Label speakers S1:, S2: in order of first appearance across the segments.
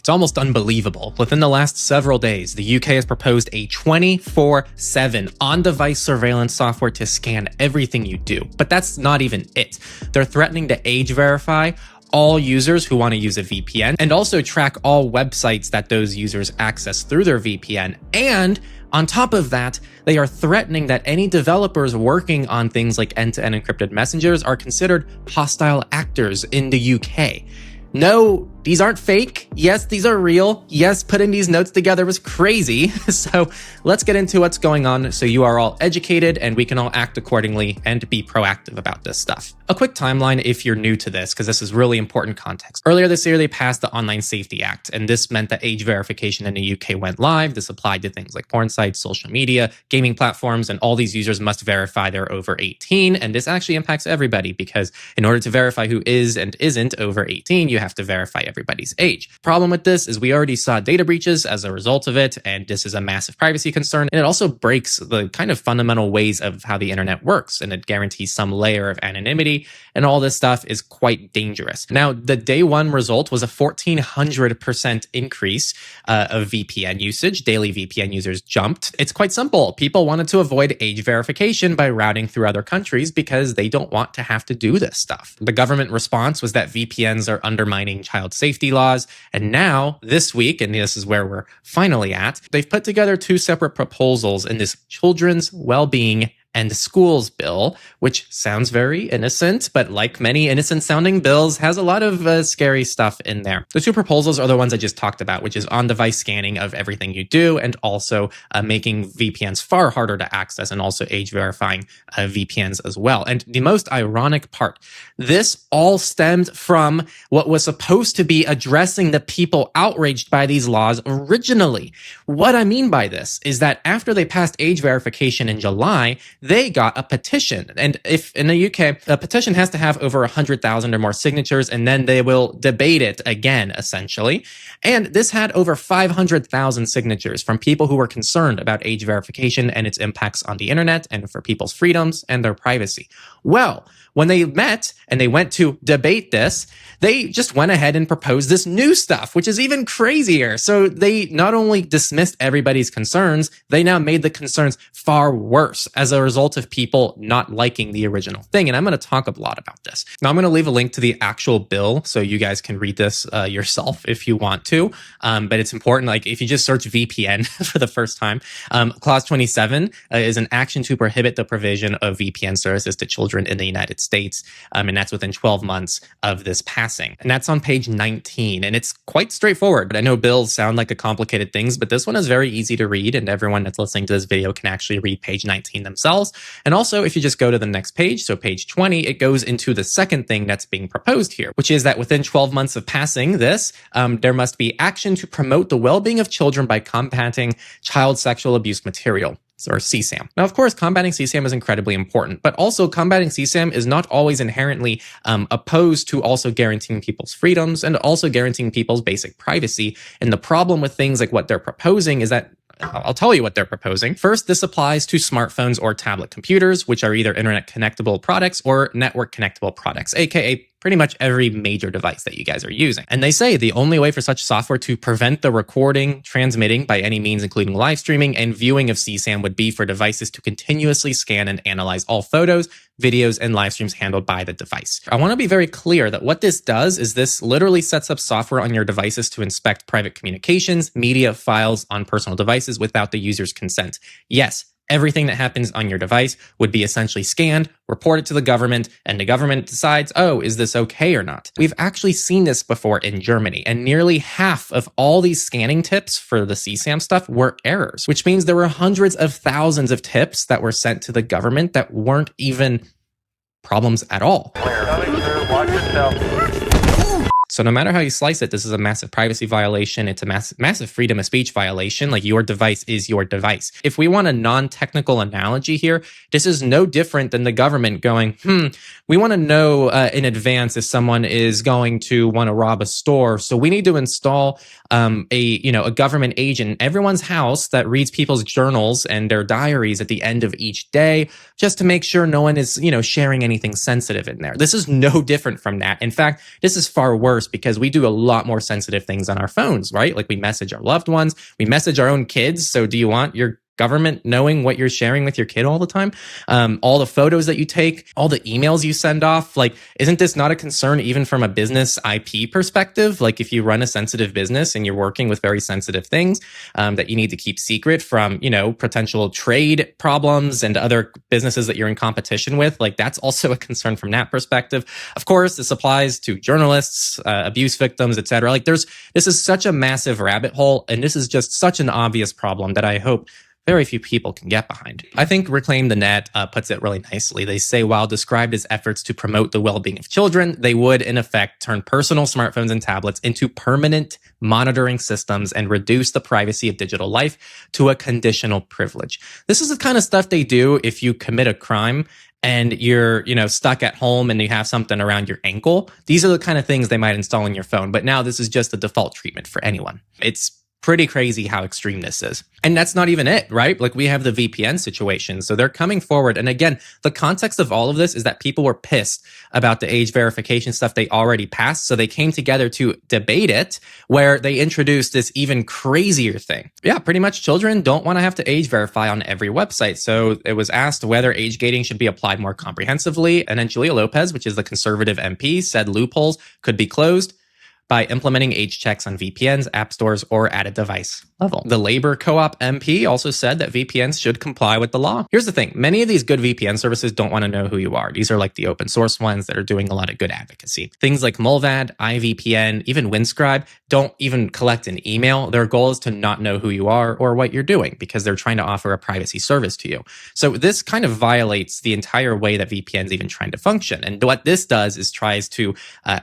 S1: It's almost unbelievable. Within the last several days, the UK has proposed a 24/7 on-device surveillance software to scan everything you do. But that's not even it. They're threatening to age verify all users who want to use a VPN and also track all websites that those users access through their VPN. And on top of that, they are threatening that any developers working on things like end-to-end encrypted messengers are considered hostile actors in the UK. No, these aren't fake. Yes, these are real. Yes, putting these notes together was crazy. So let's get into what's going on so you are all educated and we can all act accordingly and be proactive about this stuff. A quick timeline if you're new to this, because this is really important context. Earlier this year, they passed the Online Safety Act, and this meant that age verification in the UK went live. This applied to things like porn sites, social media, gaming platforms, and all these users must verify they're over 18. And this actually impacts everybody because in order to verify who is and isn't over 18, you have to verify everybody's age. Problem with this is we already saw data breaches as a result of it, and this is a massive privacy concern. And it also breaks the kind of fundamental ways of how the internet works, and it guarantees some layer of anonymity, and all this stuff is quite dangerous. Now, the day one result was a 1,400% increase of VPN usage. Daily VPN users jumped. It's quite simple. People wanted to avoid age verification by routing through other countries because they don't want to have to do this stuff. The government response was that VPNs are undermining child safety laws. And now, this week, and this is where we're finally at, they've put together two separate proposals in this Children's Wellbeing and Schools bill, which sounds very innocent, but like many innocent-sounding bills, has a lot of scary stuff in there. The two proposals are the ones I just talked about, which is on-device scanning of everything you do, and also making VPNs far harder to access, and also age-verifying VPNs as well. And the most ironic part, this all stemmed from what was supposed to be addressing the people outraged by these laws originally. What I mean by this is that after they passed age verification in July, they got a petition. And if in the UK, a petition has to have over 100,000 or more signatures, and then they will debate it again, essentially. And this had over 500,000 signatures from people who were concerned about age verification and its impacts on the internet and for people's freedoms and their privacy. Well, when they met and they went to debate this, they just went ahead and proposed this new stuff, which is even crazier. So they not only dismissed everybody's concerns, they now made the concerns far worse as a result of people not liking the original thing. And I'm going to talk a lot about this. Now, I'm going to leave a link to the actual bill so you guys can read this yourself if you want to. But it's important, like if you just search VPN for the first time, Clause 27 is an action to prohibit the provision of VPN services to children in the United States. And that's within 12 months of this passing. And that's on page 19. And it's quite straightforward. But I know bills sound like complicated things, but this one is very easy to read. And everyone that's listening to this video can actually read page 19 themselves. And also, if you just go to the next page, so page 20, it goes into the second thing that's being proposed here, which is that within 12 months of passing this, there must be action to promote the well-being of children by combating child sexual abuse material, or CSAM. Now, of course, combating CSAM is incredibly important, but also combating CSAM is not always inherently opposed to also guaranteeing people's freedoms and also guaranteeing people's basic privacy. And the problem with things like what they're proposing is that I'll tell you what they're proposing. First, this applies to smartphones or tablet computers, which are either internet connectable products or network connectable products, aka pretty much every major device that you guys are using. And they say the only way for such software to prevent the recording, transmitting by any means, including live streaming and viewing of CSAM, would be for devices to continuously scan and analyze all photos, videos, and live streams handled by the device. I want to be very clear that what this does is this literally sets up software on your devices to inspect private communications, media, files on personal devices without the user's consent. Yes, everything that happens on your device would be essentially scanned, reported to the government, and the government decides, oh, is this okay or not? We've actually seen this before in Germany, and nearly half of all these scanning tips for the CSAM stuff were errors, which means there were hundreds of thousands of tips that were sent to the government that weren't even problems at all. Watch yourself. So no matter how you slice it, this is a massive privacy violation. It's a massive freedom of speech violation. Like, your device is your device. If we want a non-technical analogy here, this is no different than the government going, we want to know in advance if someone is going to want to rob a store. So we need to install a government agent in everyone's house that reads people's journals and their diaries at the end of each day, just to make sure no one is, sharing anything sensitive in there. This is no different from that. In fact, this is far worse worse because we do a lot more sensitive things on our phones, right? Like we message our loved ones, we message our own kids. So do you want your government knowing what you're sharing with your kid all the time? All the photos that you take, all the emails you send off, like, isn't this not a concern even from a business IP perspective? Like if you run a sensitive business and you're working with very sensitive things that you need to keep secret from, potential trade problems and other businesses that you're in competition with, like that's also a concern from that perspective. Of course, this applies to journalists, abuse victims, etc. Like this is such a massive rabbit hole, and this is just such an obvious problem that I hope very few people can get behind. I think Reclaim the Net puts it really nicely. They say, while described as efforts to promote the well-being of children, they would, in effect, turn personal smartphones and tablets into permanent monitoring systems and reduce the privacy of digital life to a conditional privilege. This is the kind of stuff they do if you commit a crime and you're, stuck at home and you have something around your ankle. These are the kind of things they might install in your phone. But now this is just the default treatment for anyone. It's pretty crazy how extreme this is. And that's not even it, right? Like we have the VPN situation. So they're coming forward. And again, the context of all of this is that people were pissed about the age verification stuff they already passed. So they came together to debate it, where they introduced this even crazier thing. Yeah, pretty much children don't want to have to age verify on every website. So it was asked whether age gating should be applied more comprehensively. And then Julia Lopez, which is the conservative MP, said loopholes could be closed by implementing age checks on VPNs, app stores, or at a device level. The Labor Co-op MP also said that VPNs should comply with the law. Here's the thing. Many of these good VPN services don't want to know who you are. These are like the open source ones that are doing a lot of good advocacy. Things like Mullvad, iVPN, even Windscribe don't even collect an email. Their goal is to not know who you are or what you're doing because they're trying to offer a privacy service to you. So this kind of violates the entire way that VPNs even trying to function. And what this does is tries to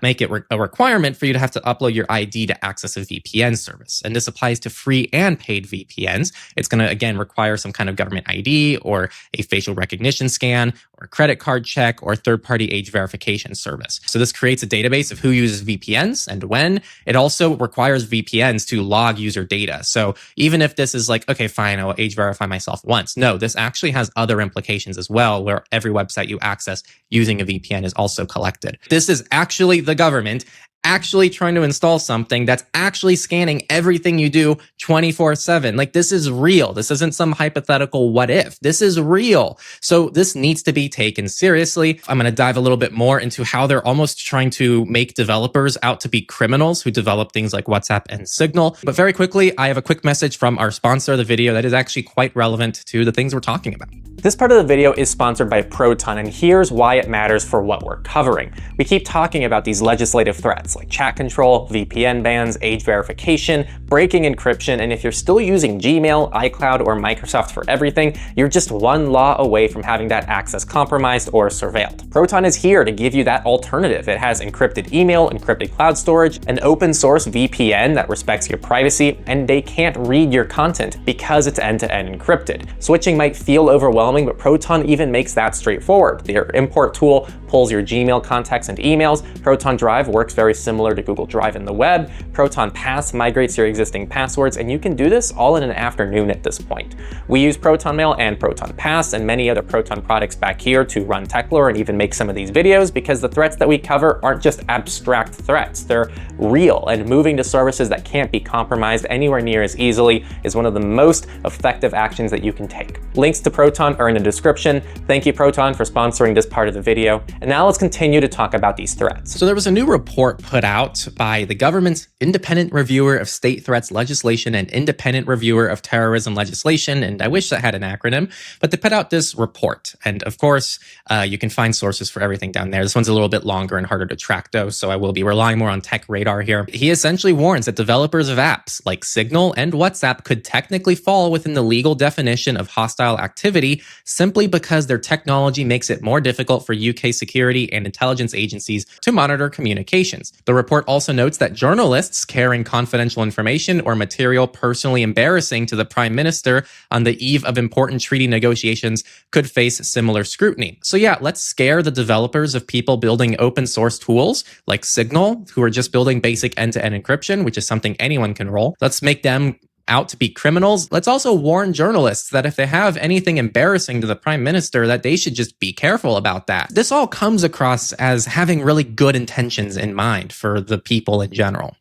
S1: make it a requirement for you to have to upload your ID to access a VPN service. And this applies to free and paid VPNs. It's going to, again, require some kind of government ID or a facial recognition scan or a credit card check or third-party age verification service. So this creates a database of who uses VPNs and when. It also requires VPNs to log user data. So even if this is like, okay, fine, I'll age verify myself once. No, this actually has other implications as well, where every website you access using a VPN is also collected. This is actually the government actually trying to install something that's actually scanning everything you do 24/7. Like this is real. This isn't some hypothetical what if. This is real. So this needs to be taken seriously. I'm going to dive a little bit more into how they're almost trying to make developers out to be criminals who develop things like WhatsApp and Signal. But very quickly, I have a quick message from our sponsor of the video that is actually quite relevant to the things we're talking about. This part of the video is sponsored by Proton, and here's why it matters for what we're covering. We keep talking about these legislative threats like chat control, VPN bans, age verification, breaking encryption, and if you're still using Gmail, iCloud, or Microsoft for everything, you're just one law away from having that access compromised or surveilled. Proton is here to give you that alternative. It has encrypted email, encrypted cloud storage, an open source VPN that respects your privacy, and they can't read your content because it's end-to-end encrypted. Switching might feel overwhelming, but Proton even makes that straightforward. Their import tool pulls your Gmail contacts and emails. Proton Drive works very similar to Google Drive in the web. Proton Pass migrates your existing passwords, and you can do this all in an afternoon at this point. We use Proton Mail and Proton Pass and many other Proton products back here to run Techlore and even make some of these videos because the threats that we cover aren't just abstract threats. They're real, and moving to services that can't be compromised anywhere near as easily is one of the most effective actions that you can take. Links to Proton are in the description. Thank you, Proton, for sponsoring this part of the video. And now let's continue to talk about these threats. So there was a new report put out by the government's independent reviewer of state threats legislation and independent reviewer of terrorism legislation. And I wish that had an acronym, but they put out this report. And of course, you can find sources for everything down there. This one's a little bit longer and harder to track though, so I will be relying more on Tech Radar here. He essentially warns that developers of apps like Signal and WhatsApp could technically fall within the legal definition of hostile activity simply because their technology makes it more difficult for UK security and intelligence agencies to monitor communications. The report also notes that journalists carrying confidential information or material personally embarrassing to the Prime Minister on the eve of important treaty negotiations could face similar scrutiny. So yeah, let's scare the developers of people building open source tools like Signal, who are just building basic end-to-end encryption, which is something anyone can roll. Let's make them out to be criminals, let's also warn journalists that if they have anything embarrassing to the prime minister, that they should just be careful about that. This all comes across as having really good intentions in mind for the people in general.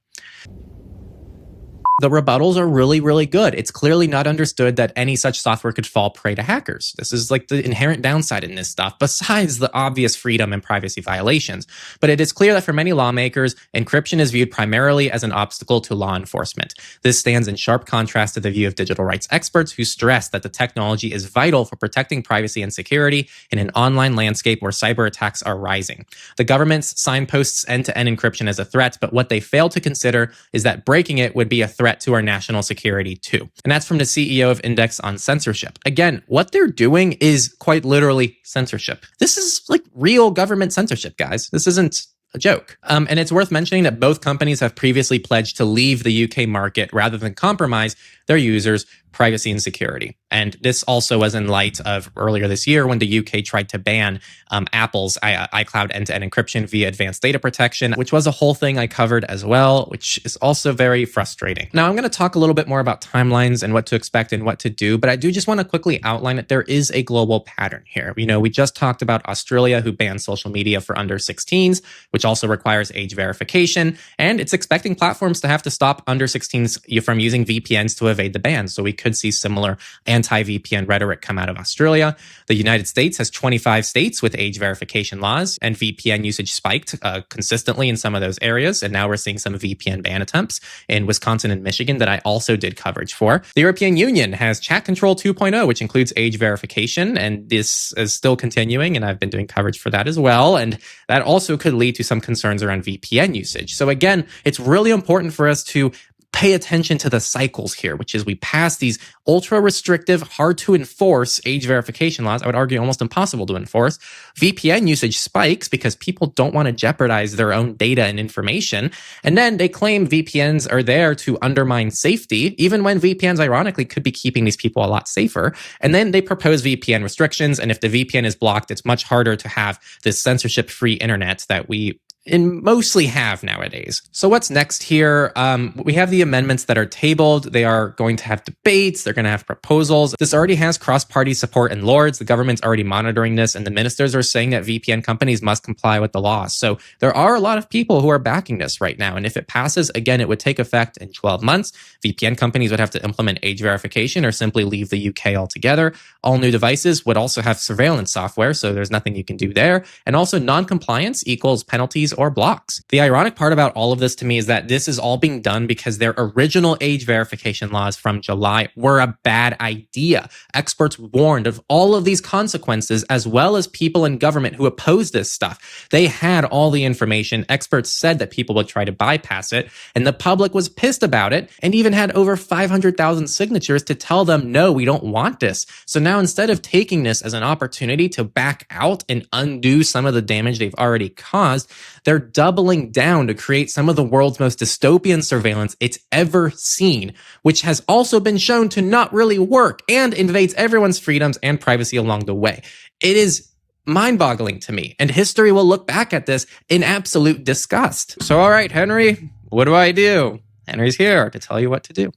S1: The rebuttals are really, really good. It's clearly not understood that any such software could fall prey to hackers. This is like the inherent downside in this stuff, besides the obvious freedom and privacy violations. But it is clear that for many lawmakers, encryption is viewed primarily as an obstacle to law enforcement. This stands in sharp contrast to the view of digital rights experts who stress that the technology is vital for protecting privacy and security in an online landscape where cyber attacks are rising. The government's signposts end-to-end encryption as a threat, but what they fail to consider is that breaking it would be a threat to our national security too. And that's from the CEO of Index on Censorship. Again, what they're doing is quite literally censorship. This is like real government censorship, guys. This isn't a joke. And it's worth mentioning that both companies have previously pledged to leave the UK market rather than compromise their users' privacy and security. And this also was in light of earlier this year when the UK tried to ban Apple's iCloud end-to-end encryption via advanced data protection, which was a whole thing I covered as well, which is also very frustrating. Now, I'm going to talk a little bit more about timelines and what to expect and what to do, but I do just want to quickly outline that there is a global pattern here. You know, we just talked about Australia, who banned social media for under 16s, which also requires age verification, and it's expecting platforms to have to stop under 16s from using VPNs to evade the ban. So we could see similar anti-VPN rhetoric come out of Australia. The United States has 25 states with age verification laws, and VPN usage spiked consistently in some of those areas. And now we're seeing some VPN ban attempts in Wisconsin and Michigan that I also did coverage for. The European Union has Chat Control 2.0, which includes age verification, and this is still continuing, and I've been doing coverage for that as well. And that also could lead to some concerns around VPN usage. So again, it's really important for us to pay attention to the cycles here, which is we pass these ultra restrictive, hard to enforce age verification laws. I would argue almost impossible to enforce. VPN usage spikes because people don't want to jeopardize their own data and information. And then they claim VPNs are there to undermine safety, even when VPNs ironically could be keeping these people a lot safer. And then they propose VPN restrictions. And if the VPN is blocked, it's much harder to have this censorship-free internet that we mostly have nowadays. So what's next here? We have the amendments that are tabled. They are going to have debates. They're going to have proposals. This already has cross-party support in Lords. The government's already monitoring this, and the ministers are saying that VPN companies must comply with the law. So there are a lot of people who are backing this right now. And if it passes, again, it would take effect in 12 months. VPN companies would have to implement age verification or simply leave the UK altogether. All new devices would also have surveillance software, so there's nothing you can do there. And also non-compliance equals penalties or blocks. The ironic part about all of this to me is that this is all being done because their original age verification laws from July were a bad idea. Experts warned of all of these consequences, as well as people in government who opposed this stuff. They had all the information. Experts said that people would try to bypass it, and the public was pissed about it and even had over 500,000 signatures to tell them, no, we don't want this. So now instead of taking this as an opportunity to back out and undo some of the damage they've already caused, they're doubling down to create some of the world's most dystopian surveillance it's ever seen, which has also been shown to not really work and invades everyone's freedoms and privacy along the way. It is mind-boggling to me, and history will look back at this in absolute disgust. So, all right, Henry, what do I do? Henry's here to tell you what to do.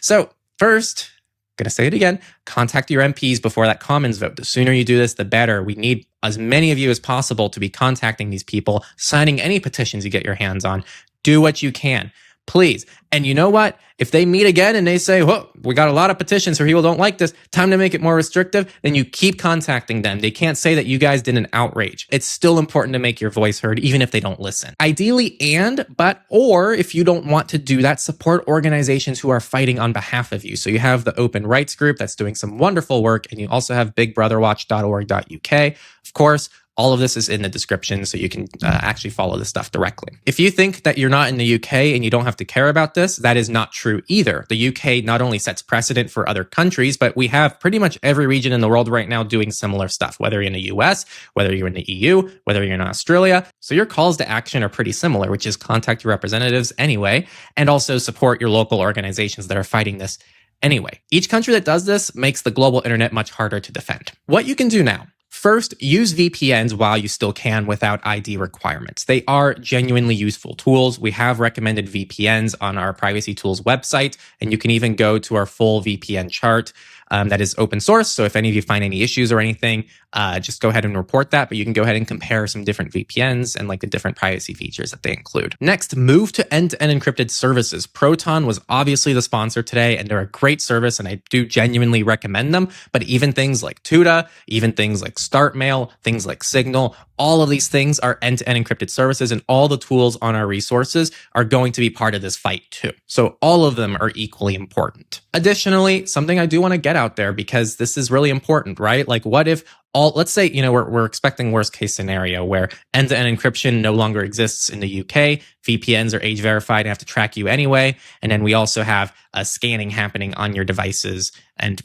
S1: So, first, I'm going to say it again, contact your MPs before that Commons vote. The sooner you do this, the better. We need as many of you as possible to be contacting these people, signing any petitions you get your hands on. Do what you can, please. And you know what? If they meet again and they say, whoa, we got a lot of petitions or people don't like this, time to make it more restrictive, then you keep contacting them. They can't say that you guys did an outrage. It's still important to make your voice heard, even if they don't listen. Ideally, or if you don't want to do that, support organizations who are fighting on behalf of you. So you have the Open Rights Group that's doing some wonderful work, and you also have bigbrotherwatch.org.uk. Of course, all of this is in the description, so you can actually follow this stuff directly. If you think that you're not in the UK and you don't have to care about this, that is not true either. The UK not only sets precedent for other countries, but we have pretty much every region in the world right now doing similar stuff, whether you're in the US, whether you're in the EU, whether you're in Australia. So your calls to action are pretty similar, which is contact your representatives anyway, and also support your local organizations that are fighting this anyway. Each country that does this makes the global internet much harder to defend. What you can do now. First, use VPNs while you still can without ID requirements. They are genuinely useful tools. We have recommended VPNs on our Privacy Tools website, and you can even go to our full VPN chart. That is open source. So if any of you find any issues or anything, just go ahead and report that. But you can go ahead and compare some different VPNs and like the different privacy features that they include. Next, move to end-to-end encrypted services. Proton was obviously the sponsor today, and they're a great service, and I do genuinely recommend them. But even things like Tuda, even things like StartMail, things like Signal, all of these things are end-to-end encrypted services, and all the tools on our resources are going to be part of this fight too. So all of them are equally important. Additionally, something I do want to get out there, because this is really important, right? Like, what if let's say, we're expecting worst case scenario where end-to-end encryption no longer exists in the UK, VPNs are age verified and have to track you anyway, and then we also have scanning happening on your devices and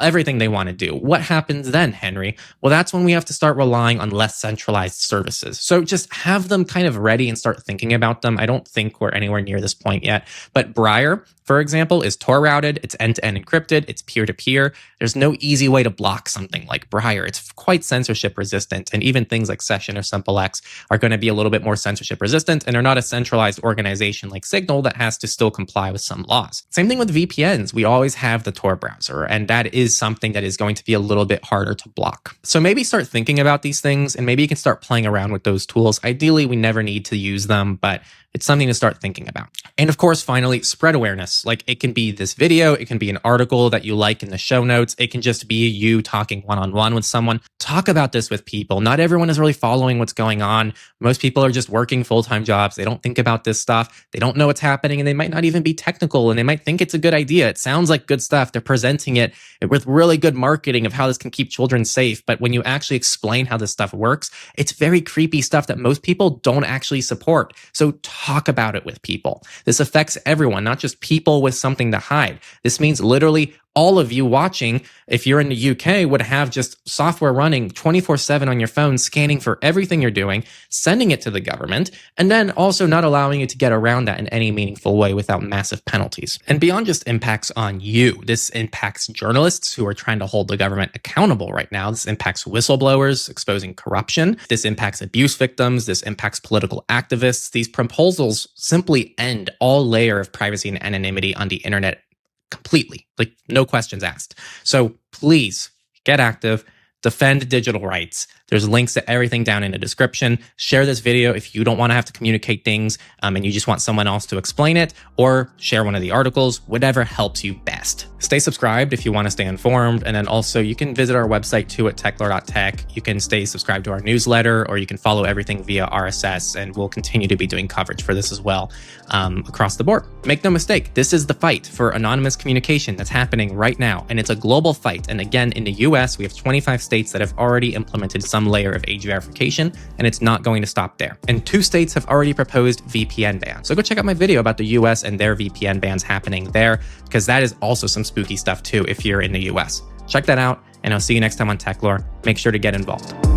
S1: everything they want to do. What happens then, Henry? Well, that's when we have to start relying on less centralized services. So just have them kind of ready and start thinking about them. I don't think we're anywhere near this point yet. But Briar, for example, is Tor routed. It's end-to-end encrypted. It's peer-to-peer. There's no easy way to block something like Briar. It's quite censorship resistant. And even things like Session or SimpleX are going to be a little bit more censorship resistant, and are not a centralized organization like Signal that has to still comply with some laws. Same thing with VPNs. We always have the Tor browser, and that is something that is going to be a little bit harder to block. So maybe start thinking about these things, and maybe you can start playing around with those tools. Ideally, we never need to use them, but it's something to start thinking about. And of course, finally, spread awareness. Like, it can be this video, it can be an article that you like in the show notes, it can just be you talking one-on-one with someone. Talk about this with people. Not everyone is really following what's going on. Most people are just working full-time jobs. They don't think about this stuff. They don't know what's happening, and they might not even be technical, and they might think it's a good idea. It sounds like good stuff. They're presenting it with really good marketing of how this can keep children safe. But when you actually explain how this stuff works, it's very creepy stuff that most people don't actually support. So talk about it with people. This affects everyone, not just people with something to hide. This means literally all of you watching, if you're in the UK, would have just software running 24/7 on your phone, scanning for everything you're doing, sending it to the government, and then also not allowing you to get around that in any meaningful way without massive penalties. And beyond just impacts on you, this impacts journalists who are trying to hold the government accountable right now. This impacts whistleblowers exposing corruption. This impacts abuse victims. This impacts political activists. These proposals simply end all layer of privacy and anonymity on the internet completely, like no questions asked. So please get active, defend digital rights. There's links to everything down in the description. Share this video if you don't want to have to communicate things and you just want someone else to explain it, or share one of the articles, whatever helps you best. Stay subscribed if you want to stay informed. And then also you can visit our website too at techlore.tech. You can stay subscribed to our newsletter, or you can follow everything via RSS, and we'll continue to be doing coverage for this as well across the board. Make no mistake, this is the fight for anonymous communication that's happening right now, and it's a global fight. And again, in the US, we have 25 states that have already implemented some layer of age verification, and it's not going to stop there. And 2 states have already proposed VPN bans. So go check out my video about the US and their VPN bans happening there, because that is also some spooky stuff too if you're in the US. Check that out, and I'll see you next time on Techlore. Make sure to get involved.